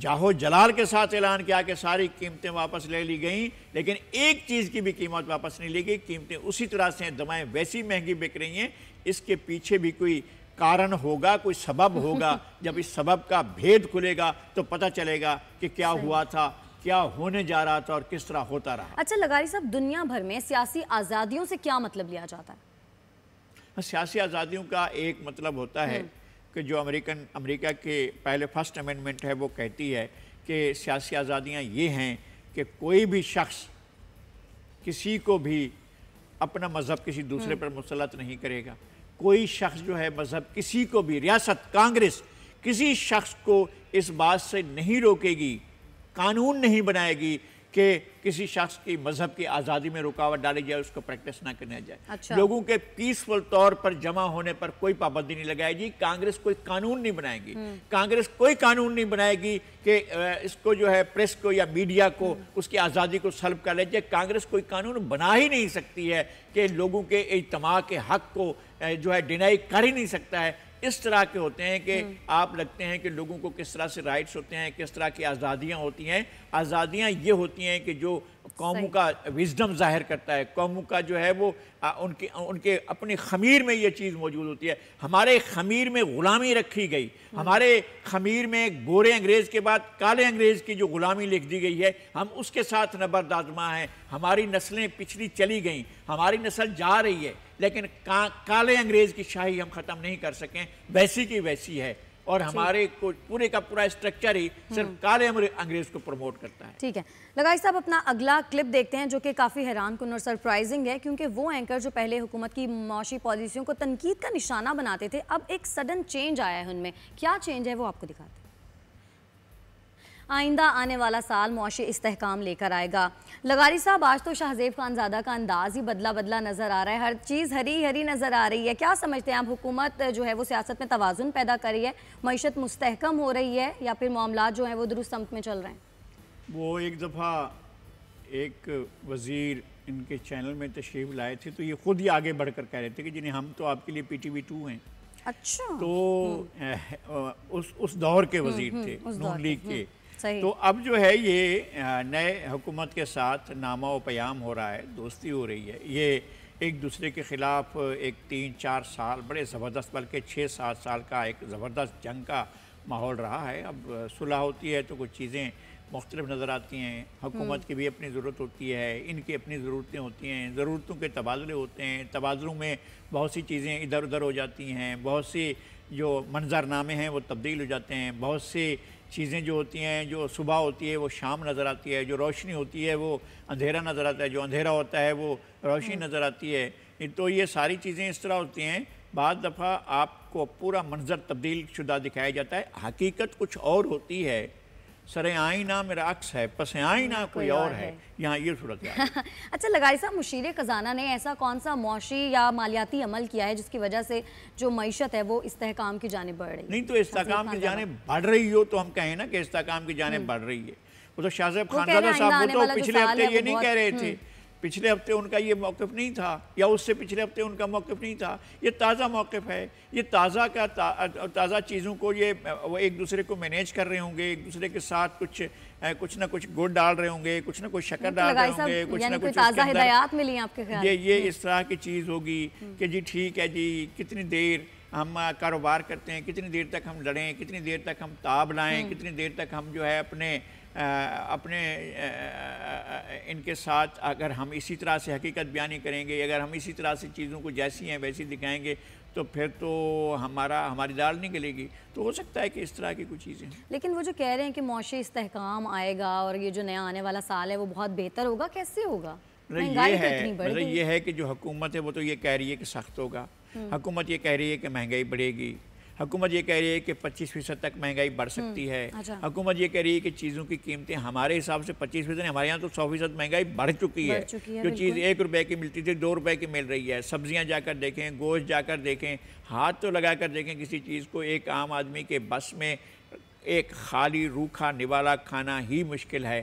جاہو جلال کے ساتھ اعلان کیا کہ ساری قیمتیں واپس لے لی گئیں، لیکن ایک چیز کی بھی قیمت واپس نہیں لی گئی، قیمتیں اسی طرح سے ہیں، دوائیں ویسی مہنگی بک رہی ہیں۔ اس کے پیچھے بھی کوئی کارن ہوگا، کوئی سبب ہوگا، جب اس سبب کا بھید کھلے گا تو پتہ چلے گا کہ کیا ہوا تھا، کیا ہونے جا رہا تھا اور کس طرح ہوتا رہا۔ اچھا لغاری صاحب، دنیا بھر میں سیاسی آزادیوں سے کیا مطلب لیا جاتا ہے؟ سیاسی آزادیوں کا ایک مطلب ہوتا ہے کہ جو امریکہ کے پہلے فرسٹ امینڈمنٹ ہے وہ کہتی ہے کہ سیاسی آزادیاں یہ ہیں کہ کوئی بھی شخص کسی کو بھی اپنا مذہب کسی دوسرے پر مسلط نہیں کرے گا، کوئی شخص جو ہے مذہب کسی کو بھی، ریاست کانگریس کسی شخص کو اس بات سے نہیں روکے گی، قانون نہیں بنائے گی کہ کسی شخص کی مذہب کی آزادی میں رکاوٹ ڈالی جائے، اس کو پریکٹس نہ کرنے جائے۔ اچھا۔ لوگوں کے پیسفل طور پر جمع ہونے پر کوئی پابندی نہیں لگائے گی، کانگریس کوئی قانون نہیں بنائے گی، کانگریس کوئی قانون نہیں بنائے گی کہ اس کو جو ہے پریس کو یا میڈیا کو اس کی آزادی کو سلب کر لے جائے۔ کانگریس کوئی قانون بنا ہی نہیں سکتی ہے کہ لوگوں کے اجتماع کے حق کو جو ہے ڈینائی کر ہی نہیں سکتا ہے۔ اس طرح کے ہوتے ہیں کہ آپ لگتے ہیں کہ لوگوں کو کس طرح سے رائٹس ہوتے ہیں، کس طرح کی آزادیاں ہوتی ہیں۔ آزادیاں یہ ہوتی ہیں کہ جو قوموں کا وزڈم ظاہر کرتا ہے، قوموں کا جو ہے وہ ان کے اپنی خمیر میں یہ چیز موجود ہوتی ہے۔ ہمارے خمیر میں غلامی رکھی گئی، ہمارے خمیر میں گورے انگریز کے بعد کالے انگریز کی جو غلامی لکھ دی گئی ہے، ہم اس کے ساتھ نبرد آزما ہیں۔ ہماری نسلیں پچھلی چلی گئیں، ہماری نسل جا رہی ہے، لیکن کالے انگریز کی شاہی ہم ختم نہیں کر سکیں، ویسی کی ویسی ہے، اور ہمارے پورے کا پورا اسٹرکچر ہی صرف کالے انگریز کو پروموٹ کرتا ہے۔ ٹھیک ہے لغاری صاحب، اپنا اگلا کلپ دیکھتے ہیں جو کہ کافی حیران کن اور سرپرائزنگ ہے، کیونکہ وہ اینکر جو پہلے حکومت کی معاشی پالیسیوں کو تنقید کا نشانہ بناتے تھے، اب ایک سڈن چینج آیا ہے ان میں۔ کیا چینج ہے وہ آپ کو دکھاتے ہیں۔ آئندہ آنے والا سال معاشی استحکام لے کر آئے گا۔ لغاری صاحب، آج تو شاہ زیب خان زادہ کا انداز ہی بدلا نظر آ رہا ہے، ہر چیز ہری ہری نظر آ رہی ہے۔ کیا سمجھتے ہیں آپ، حکومت جو ہے وہ سیاست میں توازن پیدا کر رہی ہے، معیشت مستحکم ہو رہی ہے، یا پھر معاملات جو ہیں وہ درست سمت میں چل رہے ہیں؟ وہ ایک دفعہ ایک وزیر ان کے چینل میں تشریف لائے تھے تو یہ خود ہی آگے بڑھ کر کہہ رہے تھے کہ جنہیں ہم تو آپ کے لیے PTV2 ہیں۔ اچھا۔ تو اس دور کے وزیر تھے نون لیگ کے۔ تو اب جو ہے یہ نئے حکومت کے ساتھ نامہ و پیام ہو رہا ہے، دوستی ہو رہی ہے، یہ ایک دوسرے کے خلاف ایک 3-4 سال بڑے زبردست، بلکہ 6-7 سال کا ایک زبردست جنگ کا ماحول رہا ہے۔ اب صلح ہوتی ہے تو کچھ چیزیں مختلف نظر آتی ہیں، حکومت کی بھی اپنی ضرورت ہوتی ہے، ان کی اپنی ضرورتیں ہوتی ہیں، ضرورتوں کے تبادلے ہوتے ہیں، تبادلوں میں بہت سی چیزیں ادھر ادھر ہو جاتی ہیں، بہت سی جو منظرنامے ہیں وہ تبدیل ہو جاتے ہیں، بہت سی چیزیں جو ہوتی ہیں، جو صبح ہوتی ہے وہ شام نظر آتی ہے، جو روشنی ہوتی ہے وہ اندھیرا نظر آتا ہے، جو اندھیرا ہوتا ہے وہ روشنی نظر آتی ہے۔ تو یہ ساری چیزیں اس طرح ہوتی ہیں، بعض دفعہ آپ کو پورا منظر تبدیل شدہ دکھایا جاتا ہے، حقیقت کچھ اور ہوتی ہے، سر آئینہ میرا عکس ہے، پس آئینہ کوئی اور ہے، یہاں یہ صورت ہے۔ اچھا لغاری صاحب، مشیر خزانہ نے ایسا کون سا معاشی یا مالیاتی عمل کیا ہے جس کی وجہ سے جو معیشت ہے وہ استحکام کی جانب بڑھ رہی ہے؟ نہیں تو استحکام کی جانب بڑھ رہی ہو تو ہم کہیں نا کہ استحکام کی جانب بڑھ رہی ہے۔ وہ تو شاہ زیب خان زادہ صاحب وہ تو پچھلے ہفتے یہ نہیں کہہ رہے تھے، پچھلے ہفتے ان کا یہ موقف نہیں تھا، یا اس سے پچھلے ہفتے ان کا موقف نہیں تھا، یہ تازہ موقف ہے، یہ تازہ چیزوں کو یہ وہ ایک دوسرے کو مینیج کر رہے ہوں گے، ایک دوسرے کے ساتھ کچھ نہ کچھ گڑ ڈال رہے ہوں گے، کچھ نہ کچھ شکر ڈال رہے ہوں گے، کچھ نہ کچھ تازہ ہدایات ملی ہیں آپ کے خیال؟ یہ اس طرح کی چیز ہوگی کہ جی ٹھیک ہے جی، کتنی دیر ہم کاروبار کرتے ہیں، کتنی دیر تک ہم لڑیں، کتنی دیر تک ہم تاب لائیں، کتنی دیر تک ہم جو ہے اپنے ان کے ساتھ اگر ہم اسی طرح سے حقیقت بیانی کریں گے، اگر ہم اسی طرح سے چیزوں کو جیسی ہیں ویسی دکھائیں گے تو پھر تو ہماری دال نہیں گلے گی۔ تو ہو سکتا ہے کہ اس طرح کی کچھ چیزیں ہیں۔ لیکن وہ جو کہہ رہے ہیں کہ معاشی استحکام آئے گا اور یہ جو نیا آنے والا سال ہے وہ بہت بہتر ہوگا، کیسے ہوگا؟ یہ ہے کہ جو حکومت ہے وہ تو یہ کہہ رہی ہے کہ سخت ہوگا، حکومت یہ کہہ رہی ہے کہ مہنگائی بڑھے گی، حکومت یہ کہہ رہی ہے کہ 25% تک مہنگائی بڑھ سکتی ہے، حکومت یہ کہہ رہی ہے کہ چیزوں کی قیمتیں ہمارے حساب سے 25%، ہمارے یہاں تو 100% مہنگائی بڑھ چکی ہے۔ جو چیز 1 روپے کی ملتی تھی 2 روپے کی مل رہی ہے۔ سبزیاں جا کر دیکھیں، گوشت جا کر دیکھیں، ہاتھ تو لگا کر دیکھیں کسی چیز کو، ایک عام آدمی کے بس میں ایک خالی روکھا نوالا کھانا ہی مشکل ہے۔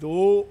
2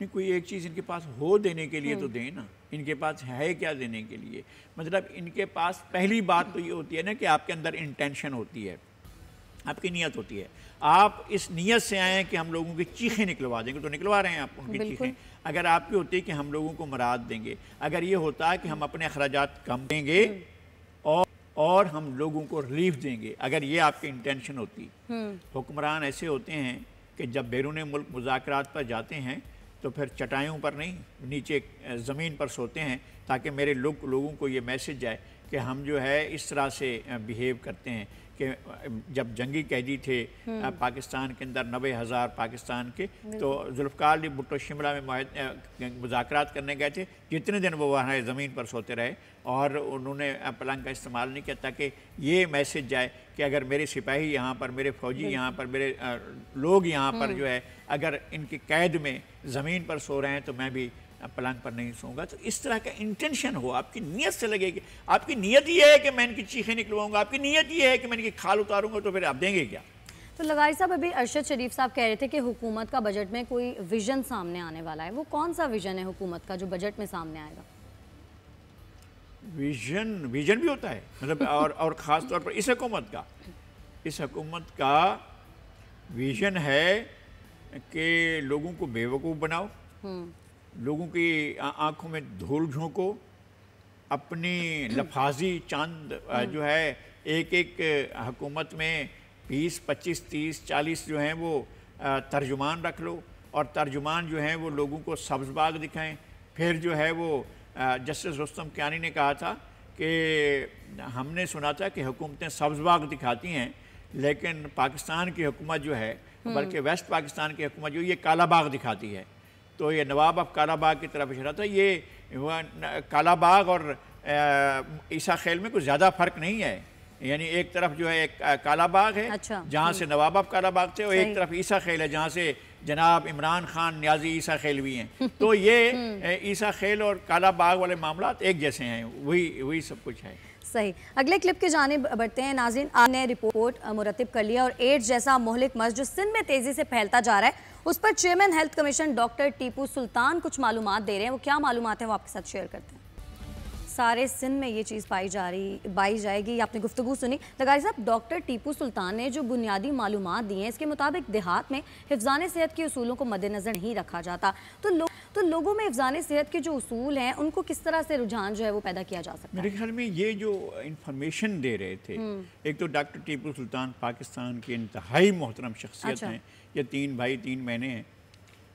نہیں کوئی ایک چیز ان کے پاس ہو دینے کے لیے تو دیں نا. ان کے پاس ہے کیا دینے کے لیے؟ مطلب ان کے پاس پہلی بات تو یہ ہوتی ہے نا کہ آپ کے اندر انٹینشن ہوتی ہے, آپ کی نیت ہوتی ہے. آپ اس نیت سے آئے ہیں کہ ہم لوگوں کی چیخیں نکلوا دیں گے, تو نکلوا رہے ہیں آپ ان کی چیخیں. اگر آپ کی ہوتی ہے کہ ہم لوگوں کو مراد دیں گے, اگر یہ ہوتا ہے کہ ہم اپنے اخراجات کم دیں گے اور ہم لوگوں کو ریلیف دیں گے, اگر یہ آپ کی انٹینشن ہوتی. حکمران ایسے ہوتے ہیں کہ جب بیرون ملک مذاکرات پر جاتے ہیں تو پھر چٹائیوں پر نہیں, نیچے زمین پر سوتے ہیں تاکہ میرے لوگوں کو یہ میسج جائے کہ ہم جو ہے اس طرح سے بیہیو کرتے ہیں. کہ جب جنگی قیدی تھے پاکستان کے اندر 90,000 پاکستان کے, تو ذوالفقار علی بھٹو شملہ میں مذاکرات کرنے گئے تھے. جتنے دن وہ وہاں زمین پر سوتے رہے اور انہوں نے پلنگ کا استعمال نہیں کیا تاکہ یہ میسج جائے کہ اگر میرے سپاہی یہاں پر, میرے فوجی یہاں پر, میرے لوگ یہاں پر جو ہے اگر ان کی قید میں زمین پر سو رہے ہیں تو میں بھی پلنگ پر نہیں سوں گا. تو اس طرح کا انٹینشن ہو, آپ کی نیت سے لگے گی. آپ کی نیت یہ ہے کہ میں ان کی چیخیں نکلواؤں گا, آپ کی نیت یہ ہے کہ میں ان کی کھال اتاروں گا, تو پھر آپ دیں گے کیا؟ تو لغاری صاحب ابھی ارشد شریف صاحب کہہ رہے تھے کہ حکومت کا بجٹ میں کوئی ویژن سامنے آنے والا ہے. وہ کون سا ویژن ہے حکومت کا جو بجٹ میں سامنے آئے گا؟ ویژن بھی ہوتا ہے مطلب اور خاص طور پر اس حکومت کا ویژن ہے کہ لوگوں کو بے وقوف بناؤ, لوگوں کی آنکھوں میں دھول جھونکو, اپنی لفاظی چاند جو ہے ایک حکومت میں 20, 25, 30, 40 جو ہیں وہ ترجمان رکھ لو, اور ترجمان جو ہیں وہ لوگوں کو سبز باغ دکھائیں. پھر جو ہے وہ جسٹس رستم کیانی نے کہا تھا کہ ہم نے سنا تھا کہ حکومتیں سبز باغ دکھاتی ہیں لیکن پاکستان کی حکومت جو ہے, بلکہ ویسٹ پاکستان کی حکومت جو یہ کالا باغ دکھاتی ہے. تو یہ نواب آف کالا باغ کی طرف اشارہ تھا. یہ کالا باغ اور عیسیٰ خیل میں کوئی زیادہ فرق نہیں ہے, یعنی ایک طرف جو ہے ایک کالا باغ ہے جہاں سے نواب آف کالا باغ تھے, اور ایک طرف عیسیٰ خیل ہے جہاں سے جناب عمران خان نیازی عیسیٰ خیل بھی ہیں. تو یہ عیسیٰ خیل اور کالا باغ والے معاملات ایک جیسے ہیں, وہی سب کچھ ہے. صحیح. اگلے کلپ کی جانب بڑھتے ہیں. ناظرین, آپ نے رپورٹ مرتب کر لیا, اور ایڈز جیسا مہلک مرض جو سندھ میں تیزی سے پھیلتا جا رہا ہے اس پر chairman health commission doctor Tipu Sultan کچھ معلومات دے رہے ہیں. وہ کیا معلومات ہیں وہ آپ کے ساتھ شیئر کرتے ہیں. سارے سندھ میں یہ چیز پائی جائے گی. آپ نے گفتگو سنی. لغاری صاحب, ڈاکٹر ٹیپو سلطان نے جو بنیادی معلومات دی ہیں اس کے مطابق دیہات میں حفظان صحت کے اصولوں کو مد نظر نہیں رکھا جاتا. تو لوگوں میں حفظان صحت کے جو اصول ہیں ان کو کس طرح سے رجحان جو ہے وہ پیدا کیا جا سکتا ہے؟ میرے خیال میں یہ جو انفارمیشن دے رہے تھے, ایک تو ڈاکٹر ٹیپو سلطان پاکستان کی انتہائی محترم شخصیت ہیں. یہ 3 بھائی 3 بہنیں ہیں,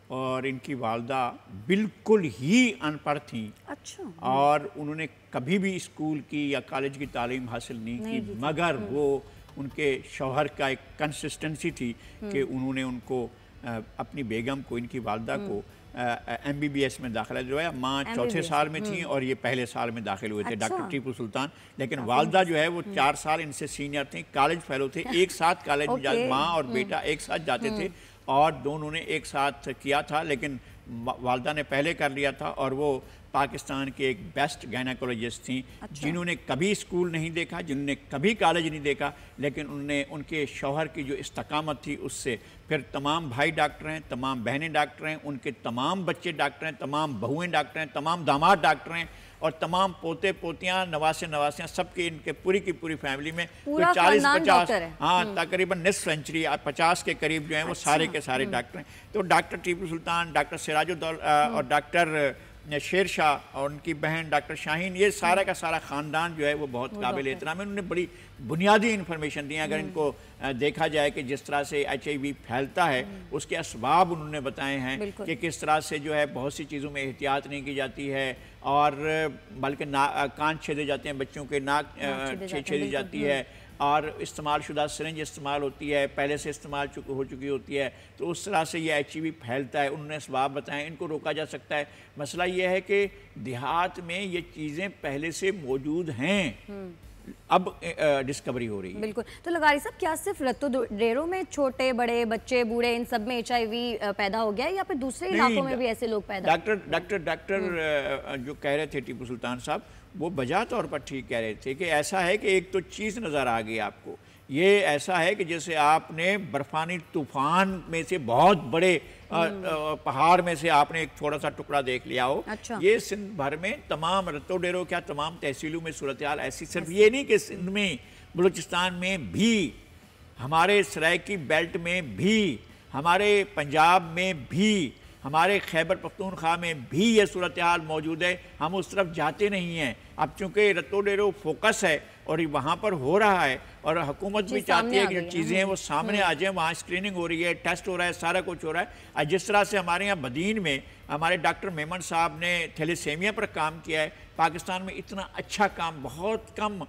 اور ان کی والدہ بالکل ہی ان پڑھ تھیں. اور انہوں نے کبھی بھی اسکول کی یا کالج کی تعلیم حاصل نہیں کی, مگر وہ ان کے شوہر کا ایک کنسسٹنسی تھی کہ انہوں نے ان کو اپنی بیگم کو, ان کی والدہ کو MBBS میں داخلہ دلوایا. ماں چوتھے سال میں تھیں اور یہ پہلے سال میں داخل ہوئے تھے, ڈاکٹر ٹیپو سلطان. لیکن والدہ جو ہے وہ 4 سال ان سے سینئر تھیں, کالج فیلو تھے, ایک ساتھ کالج میں ماں اور بیٹا ایک ساتھ جاتے تھے, اور دونوں نے ایک ساتھ کیا تھا. لیکن والدہ نے پہلے کر لیا تھا, اور وہ پاکستان کے ایک بیسٹ گائنیکولوجسٹ تھیں جنہوں نے کبھی اسکول نہیں دیکھا, جنہوں نے کبھی کالج نہیں دیکھا, لیکن انہوں نے ان کے شوہر کی جو استقامت تھی اس سے پھر تمام بھائی ڈاکٹر ہیں, تمام بہنیں ڈاکٹر ہیں, ان کے تمام بچے ڈاکٹر ہیں, تمام بہویں ڈاکٹر ہیں, تمام داماد ڈاکٹر ہیں, اور تمام پوتے پوتیاں نواسیاں سب کے ان کے پوری کی پوری فیملی میں 40-50 تقریباً نصف سینچری 50 کے قریب جو ہیں وہ سارے کے سارے ڈاکٹر ہیں. تو ڈاکٹر ٹیپو سلطان, ڈاکٹر سراج الدولہ اور ڈاکٹر شیر شاہ اور ان کی بہن ڈاکٹر شاہین, یہ سارا کا سارا خاندان جو ہے وہ بہت قابل احترام ہے. انہوں نے بڑی بنیادی انفارمیشن دی. اگر ان کو دیکھا جائے کہ جس طرح سے HIV پھیلتا ہے اس کے اسباب انہوں نے بتائے ہیں کہ کس طرح سے جو ہے بہت سی چیزوں میں احتیاط نہیں کی جاتی ہے, اور بلکہ کان چھیدے جاتے ہیں بچوں کے, ناک چھیدی جاتی ہے, اور استعمال شدہ سرنج استعمال ہوتی ہے, پہلے سے استعمال ہو چکی ہوتی ہے. تو اس طرح سے یہ HIV پھیلتا ہے. انہوں نے اسباب بتائے, ان کو روکا جا سکتا ہے. مسئلہ یہ ہے کہ دیہات میں یہ چیزیں پہلے سے موجود ہیں, اب ڈسکوری ہو رہی ہے. بالکل. تو لغاری صاحب, کیا صرف رتو ڈیروں میں چھوٹے بڑے بچے بوڑھے ان سب میں HIV پیدا ہو گیا ہے, یا پھر دوسرے علاقوں میں بھی ایسے لوگ پیدا؟ ڈاکٹر جو کہہ رہے تھے ٹیپو سلطان صاحب, وہ بجا طور پر ٹھیک کہہ رہے تھے کہ ایسا ہے کہ ایک تو چیز نظر آ گئی آپ کو یہ ایسا ہے کہ جیسے آپ نے برفانی طوفان میں سے بہت بڑے پہاڑ میں سے آپ نے ایک تھوڑا سا ٹکڑا دیکھ لیا ہو. یہ سندھ بھر میں تمام رتو ڈیرو کیا تمام تحصیلوں میں صورتحال ایسی. صرف یہ نہیں کہ سندھ میں، بلوچستان میں بھی، ہمارے سرائکی بیلٹ میں بھی، ہمارے پنجاب میں بھی، ہمارے خیبر پختونخوا میں بھی یہ صورتحال موجود ہے. ہم اس طرف جاتے نہیں ہیں. اب چونکہ رتو ڈیرو فوکس ہے اور وہاں پر ہو رہا ہے، اور حکومت بھی چاہتی ہے کہ جو چیزیں ہیں وہ سامنے آ جائیں. وہاں اسکریننگ ہو رہی ہے، ٹیسٹ ہو رہا ہے، سارا کچھ ہو رہا ہے. جس طرح سے ہمارے یہاں بدین میں ہمارے ڈاکٹر میمن صاحب نے تھیلیسیمیا پر کام کیا ہے. پاکستان میں اتنا اچھا کام بہت کم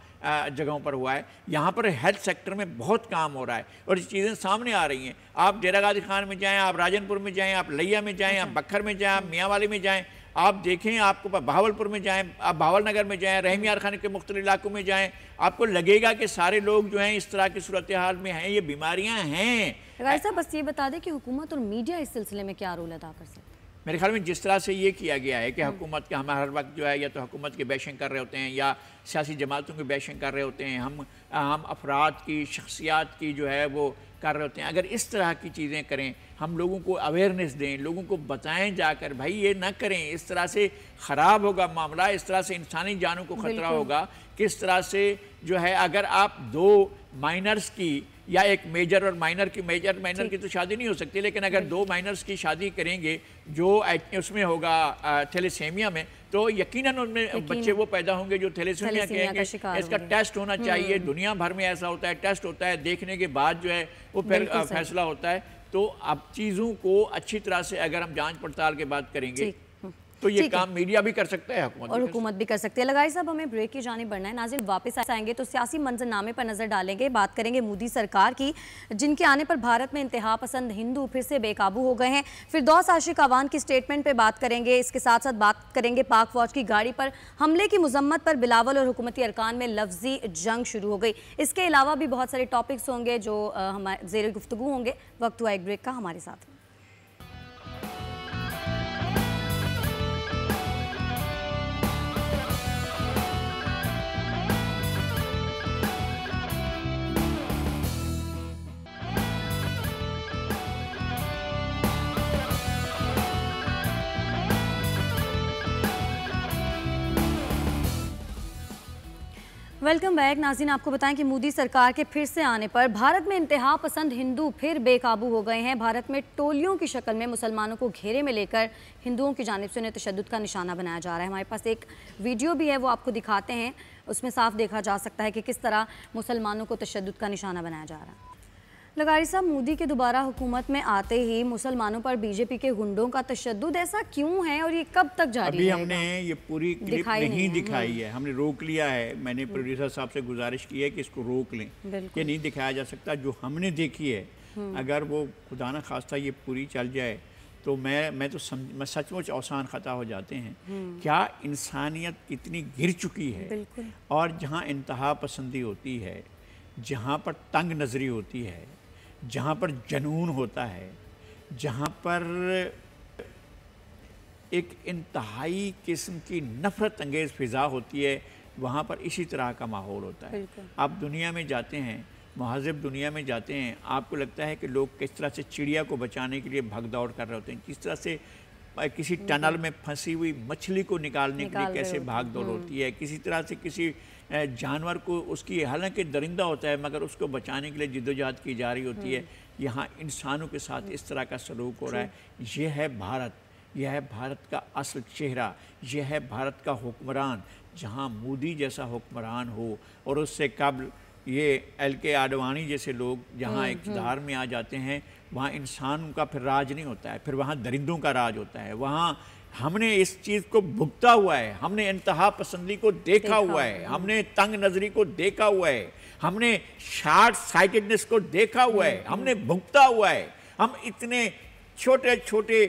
جگہوں پر ہوا ہے. یہاں پر ہیلتھ سیکٹر میں بہت کام ہو رہا ہے اور یہ چیزیں سامنے آ رہی ہیں. آپ ڈیرہ غازی خان میں جائیں، آپ راجن پور میں جائیں، آپ لیا میں جائیں، آپ بکھر میں جائیں، آپ میاں والی میں جائیں، آپ دیکھیں، آپ کو بہاول پور میں جائیں، آپ بہاول نگر میں جائیں، رحیم یار خان کے مختلف علاقوں میں جائیں، آپ کو لگے گا کہ سارے لوگ جو ہیں اس طرح کی صورتحال میں ہیں. یہ بیماریاں ہیں. غازی صاحب بس یہ بتا دیں کہ حکومت اور میڈیا اس سلسلے میں کیا رول ادا کر سکتے ہیں؟ میرے خیال میں جس طرح سے یہ کیا گیا ہے کہ حکومت کے ہم ہر وقت جو ہے یا تو حکومت کی بیشنگ کر رہے ہوتے ہیں یا سیاسی جماعتوں کی بیشنگ کر رہے ہوتے ہیں، ہم افراد کی شخصیات کی جو ہے وہ کر رہے ہوتے ہیں. اگر اس طرح کی چیزیں کریں، ہم لوگوں کو اویئرنیس دیں، لوگوں کو بتائیں جا کر بھائی یہ نہ کریں، اس طرح سے خراب ہوگا معاملہ، اس طرح سے انسانی جانوں کو خطرہ ہوگا. کس طرح سے جو ہے اگر آپ دو مائنرز کی یا ایک میجر اور مائنر کی تو شادی نہیں ہو سکتی، لیکن اگر دو مائنرز کی شادی کریں گے جو اس میں ہوگا تھیلیسیمیا میں، تو یقیناً ان میں بچے وہ پیدا ہوں گے جو تھیلیسیمیا کہیں گے. اس کا ٹیسٹ ہونا چاہیے. دنیا بھر میں ایسا ہوتا ہے، ٹیسٹ ہوتا ہے، دیکھنے کے بعد جو ہے وہ پھر فیصلہ ہوتا ہے. تو اب چیزوں کو اچھی طرح سے اگر ہم جانچ پڑتال کے بعد کریں گے تو یہ کام میڈیا بھی کر سکتا ہے، حکومت بھی کر سکتی ہے. لگائی صاحب ہمیں بریک کی جانب بڑھنا ہے. ناظرین واپس آئیں گے تو سیاسی منظرنامے پر نظر ڈالیں گے. بات کریں گے مودی سرکار کی، جن کے آنے پر بھارت میں انتہا پسند ہندو پھر سے بے قابو ہو گئے ہیں. فردوس عاشق اعوان کی سٹیٹمنٹ پہ بات کریں گے. اس کے ساتھ ساتھ بات کریں گے پاک فوج کی گاڑی پر حملے کی مذمت پر بلاول اور حکومتی ارکان میں لفظی جنگ شروع ہو گئی. اس کے علاوہ بھی بہت سارے ٹاپکس ہوں گے جو ہمارے زیر گفتگو ہوں گے. وقت ہوا ایک بریک کا، ہمارے ساتھ. Welcome back. ناظرین آپ کو بتائیں کہ مودی سرکار کے پھر سے آنے پر بھارت میں انتہا پسند ہندو پھر بے قابو ہو گئے ہیں. بھارت میں ٹولیوں کی شکل میں مسلمانوں کو گھیرے میں لے کر ہندوؤں کی جانب سے انہیں تشدد کا نشانہ بنایا جا رہا ہے. ہمارے پاس ایک ویڈیو بھی ہے، وہ آپ کو دکھاتے ہیں. اس میں صاف دیکھا جا سکتا ہے کہ کس طرح مسلمانوں کو تشدد کا نشانہ بنایا جا رہا ہے. لگاری صاحب، مودی کے دوبارہ حکومت میں آتے ہی مسلمانوں پر بی جے پی کے گنڈوں کا تشدد ایسا کیوں ہے اور یہ کب تک جاری رہے گا؟ ابھی ہم نے یہ پوری کلپ نہیں دکھائی ہے، ہم نے روک لیا ہے. میں نے پروڈیوسر صاحب سے گزارش کی ہے کہ اس کو روک لیں. یہ نہیں دکھایا جا سکتا. جو ہم نے دیکھی ہے اگر وہ خدا نہ خواستہ یہ پوری چل جائے تو میں سچ مچ اوسان خطا ہو جاتے ہیں. کیا انسانیت کتنی گر چکی ہے. اور جہاں انتہا پسندی ہوتی ہے، جہاں پر تنگ نظری ہوتی ہے، جہاں پر جنون ہوتا ہے، جہاں پر ایک انتہائی قسم کی نفرت انگیز فضا ہوتی ہے، وہاں پر اسی طرح کا ماحول ہوتا ہے. آپ دنیا میں جاتے ہیں، مہذب دنیا میں جاتے ہیں، آپ کو لگتا ہے کہ لوگ کس طرح سے چڑیا کو بچانے کے لیے بھگ دوڑ کر رہے ہوتے ہیں، کس طرح سے کسی ٹنل میں پھنسی ہوئی مچھلی کو نکالنے کے لیے کیسے بھاگ دوڑ ہوتی ہے، کسی طرح سے کسی جانور کو، اس کی حالانکہ درندہ ہوتا ہے مگر اس کو بچانے کے لیے جدوجہد کی جا رہی ہوتی ہے. یہاں انسانوں کے ساتھ اس طرح کا سلوک ہو رہا ہے. یہ ہے بھارت، یہ ہے بھارت کا اصل چہرہ، یہ ہے بھارت کا حکمران. جہاں مودی جیسا حکمران ہو اور اس سے قبل یہ ایل کے آڈوانی جیسے لوگ جہاں اقتدار میں آ جاتے ہیں، وہاں انسان کا پھر راج نہیں ہوتا ہے، پھر وہاں درندوں کا راج ہوتا ہے. وہاں ہم نے اس چیز کو بھگتا ہوا ہے، ہم نے انتہا پسندی کو دیکھا ہوا ہے، ہم نے تنگ نظری کو دیکھا ہوا ہے، ہم نے شارٹ سائٹڈنس کو دیکھا ہوا ہے، ہم نے بھگتا ہوا ہے. ہم اتنے چھوٹے چھوٹے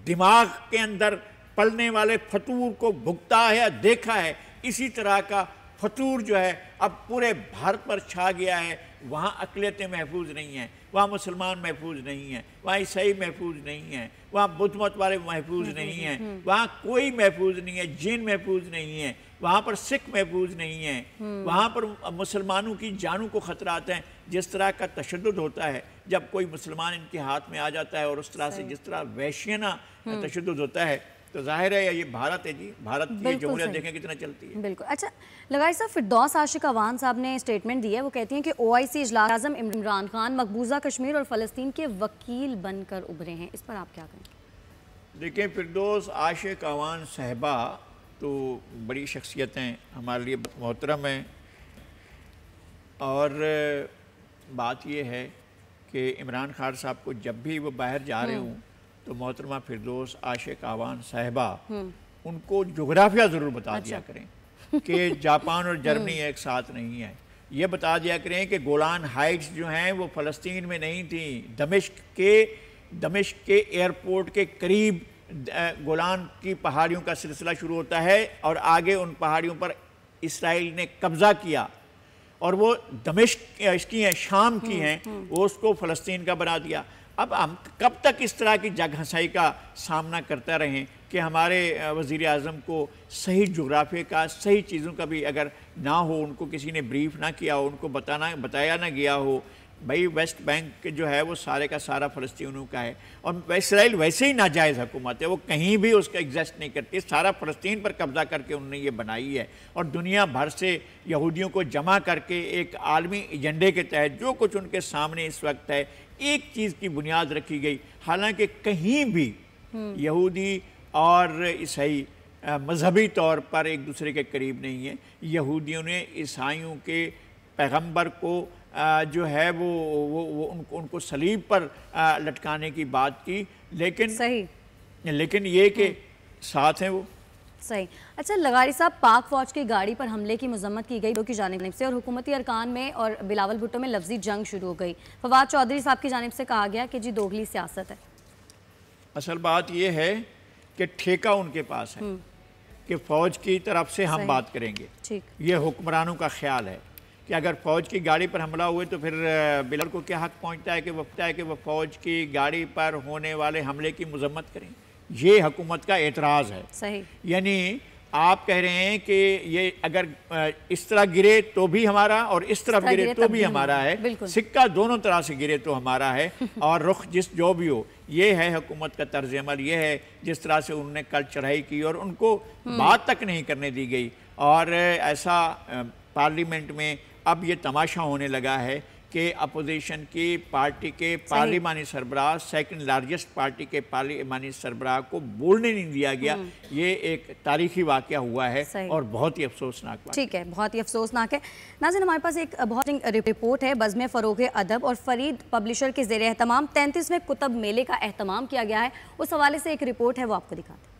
دماغ کے اندر پلنے والے فطور کو بھگتا ہے، دیکھا ہے. اسی طرح کا فطور جو ہے اب پورے بھارت پر چھا گیا ہے. وہاں اقلیتیں محفوظ نہیں ہیں، وہاں مسلمان محفوظ نہیں ہیں، وہاں عیسائی محفوظ نہیں ہیں، وہاں بدھ مت والے محفوظ نہیں ہیں، وہاں کوئی محفوظ نہیں ہے، جین محفوظ نہیں ہے. وہاں پر سکھ محفوظ نہیں ہیں، وہاں پر مسلمانوں کی جانوں کو خطرات ہیں. جس طرح کا تشدد ہوتا ہے جب کوئی مسلمان ان کے ہاتھ میں آ جاتا ہے اور اس طرح سے جس طرح وحشیانہ تشدد ہوتا ہے تو ظاہر ہے یہ بھارت ہے جی، بھارت کی جمہوریت دیکھیں کتنا چلتی ہے. بالکل. اچھا لغاری صاحب، فردوس عاشق اوان صاحب نے اسٹیٹمنٹ دی ہے، وہ کہتی ہیں کہ OIC اجلاس اعظم عمران خان مقبوضہ کشمیر اور فلسطین کے وکیل بن کر ابھرے ہیں، اس پر آپ کیا کہیں؟ دیکھیں فردوس عاشق اوان صاحبہ تو بڑی شخصیتیں ہمارے لیے محترم ہیں، اور بات یہ ہے کہ عمران خان صاحب کو جب بھی وہ باہر جا رہے ہوں تو محترمہ فردوس عاشق اوان صاحبہ ان کو جغرافیہ ضرور بتا دیا کریں کہ جاپان اور جرمنی ایک ساتھ نہیں ہے. یہ بتا دیا کریں کہ گولان ہائٹس جو ہیں وہ فلسطین میں نہیں تھیں، دمشق کے ایئرپورٹ کے قریب گولان کی پہاڑیوں کا سلسلہ شروع ہوتا ہے اور آگے ان پہاڑیوں پر اسرائیل نے قبضہ کیا اور وہ دمشق اس کی ہیں، شام کی ہیں، وہ اس کو فلسطین کا بنا دیا. اب ہم کب تک اس طرح کی جگ ہنسائی کا سامنا کرتا رہیں کہ ہمارے وزیر اعظم کو صحیح جغرافیے کا، صحیح چیزوں کا بھی اگر نہ ہو، ان کو کسی نے بریف نہ کیا ہو، ان کو بتایا نہ گیا ہو. بھائی ویسٹ بینک جو ہے وہ سارے کا سارا فلسطینیوں کا ہے، اور اسرائیل ویسے ہی ناجائز حکومت ہے، وہ کہیں بھی اس کا ایگزسٹ نہیں کرتی، سارا فلسطین پر قبضہ کر کے انہوں نے یہ بنائی ہے، اور دنیا بھر سے یہودیوں کو جمع کر کے ایک عالمی ایجنڈے کے تحت جو کچھ ان کے سامنے اس وقت ہے ایک چیز کی بنیاد رکھی گئی. حالانکہ کہیں بھی یہودی اور عیسائی مذہبی طور پر ایک دوسرے کے قریب نہیں ہیں. یہودیوں نے عیسائیوں کے پیغمبر کو جو ہے وہ ان کو صلیب پر لٹکانے کی بات کی، لیکن یہ کہ ساتھ ہیں وہ. صحیح. اچھا لغاری صاحب، پاک فوج کی گاڑی پر حملے کی مذمت کی گئی کی جانب سے، اور حکومتی ارکان میں اور بلاول بھٹو میں لفظی جنگ شروع ہو گئی. فواد چودھری صاحب کی جانب سے کہا گیا کہ جی دوگلی سیاست ہے. اصل بات یہ ہے کہ ٹھیکہ ان کے پاس ہے کہ فوج کی طرف سے ہم بات کریں گے. یہ حکمرانوں کا خیال ہے کہ اگر فوج کی گاڑی پر حملہ ہوئے تو پھر بلال کو کیا حق پہنچتا ہے کہ وہ فوج کی گاڑی پر ہونے والے حملے کی مذمت کریں. یہ حکومت کا اعتراض ہے. صحیح. یعنی آپ کہہ رہے ہیں کہ یہ اگر اس طرح گرے تو بھی ہمارا اور اس طرف گرے تو بھی ہمارا ہے، سکہ دونوں طرح سے گرے تو ہمارا ہے، اور رخ جو بھی ہو. یہ ہے حکومت کا طرز عمل، یہ ہے جس طرح سے انہوں نے کل چڑھائی کی اور ان کو بات تک نہیں کرنے دی گئی. اور ایسا پارلیمنٹ میں اب یہ تماشا ہونے لگا ہے کہ اپوزیشن کی پارٹی کے پارلیمانی سربراہ، سیکنڈ لارجسٹ پارٹی کے پارلیمانی سربراہ کو بولنے نہیں دیا گیا. یہ ایک تاریخی واقعہ ہوا ہے اور بہت ہی افسوسناک واقعہ. ٹھیک ہے، بہت ہی افسوسناک ہے. ناظرین، ہمارے پاس ایک بہت رپورٹ ہے. بزم فروغ ادب اور فرید پبلشر کے زیر اہتمام 33ویں کتب میلے کا اہتمام کیا گیا ہے. اس حوالے سے ایک رپورٹ ہے، وہ آپ کو دکھاتے ہیں.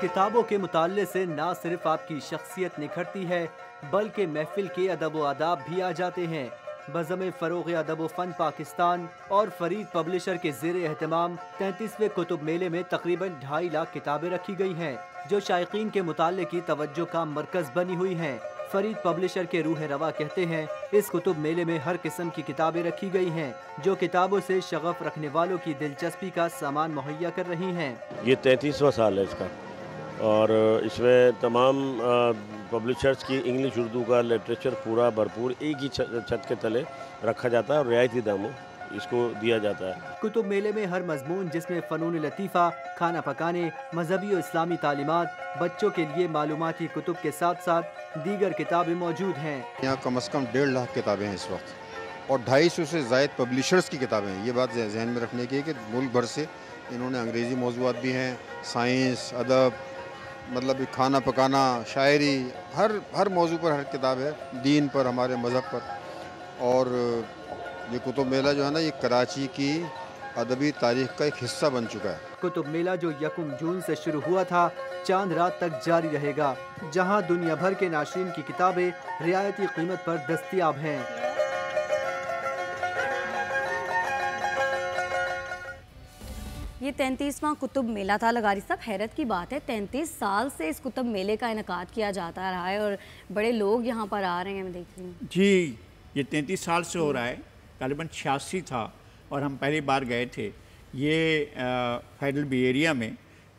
کتابوں کے مطالعے سے نہ صرف آپ کی شخصیت نکھرتی ہے بلکہ محفل کے ادب و آداب بھی آ جاتے ہیں. بزم فروغ ادب و فن پاکستان اور فرید پبلشر کے زیر اہتمام 33ویں کتب میلے میں تقریباً 2.5 لاکھ کتابیں رکھی گئی ہیں جو شائقین کے مطالعے کی توجہ کا مرکز بنی ہوئی ہیں. فرید پبلشر کے روح روا کہتے ہیں اس کتب میلے میں ہر قسم کی کتابیں رکھی گئی ہیں جو کتابوں سے شغف رکھنے والوں کی دلچسپی کا سامان مہیا کر رہی ہیں. یہ 33واں سال ہے اس کا، اور اس میں تمام پبلشرز کی انگلش اردو کا لٹریچر پورا بھرپور ایک ہی چھت کے تلے رکھا جاتا ہے اور رعایتی داموں اس کو دیا جاتا ہے. کتب میلے میں ہر مضمون جس میں فنون لطیفہ، کھانا پکانے، مذہبی و اسلامی تعلیمات، بچوں کے لیے معلوماتی کتب کے ساتھ ساتھ دیگر کتابیں موجود ہیں. یہاں کم از کم 1.5 لاکھ کتابیں ہیں اس وقت، اور 250 سے زائد پبلشرز کی کتابیں ہیں. یہ بات ذہن میں رکھنے کی ہے کہ ملک بھر سے انہوں نے انگریزی موضوعات بھی ہیں، سائنس، ادب، مطلب کھانا پکانا، شاعری، ہر موضوع پر ہر کتاب ہے، دین پر، ہمارے مذہب پر. اور یہ کتب میلہ جو ہے نا، یہ کراچی کی ادبی تاریخ کا ایک حصہ بن چکا ہے. کتب میلہ جو 1 جون سے شروع ہوا تھا چاند رات تک جاری رہے گا، جہاں دنیا بھر کے ناشرین کی کتابیں رعایتی قیمت پر دستیاب ہیں. یہ 33واں کتب میلہ تھا. لغاری صاحب، حیرت کی بات ہے 33 سال سے اس کتب میلے کا انعقاد کیا جاتا رہا ہے اور بڑے لوگ یہاں پر آ رہے ہیں. میں دیکھ رہی ہوں جی، یہ 33 سال سے ہو رہا ہے. غالباً 86 تھا اور ہم پہلی بار گئے تھے. یہ فیڈرل بی ایریا میں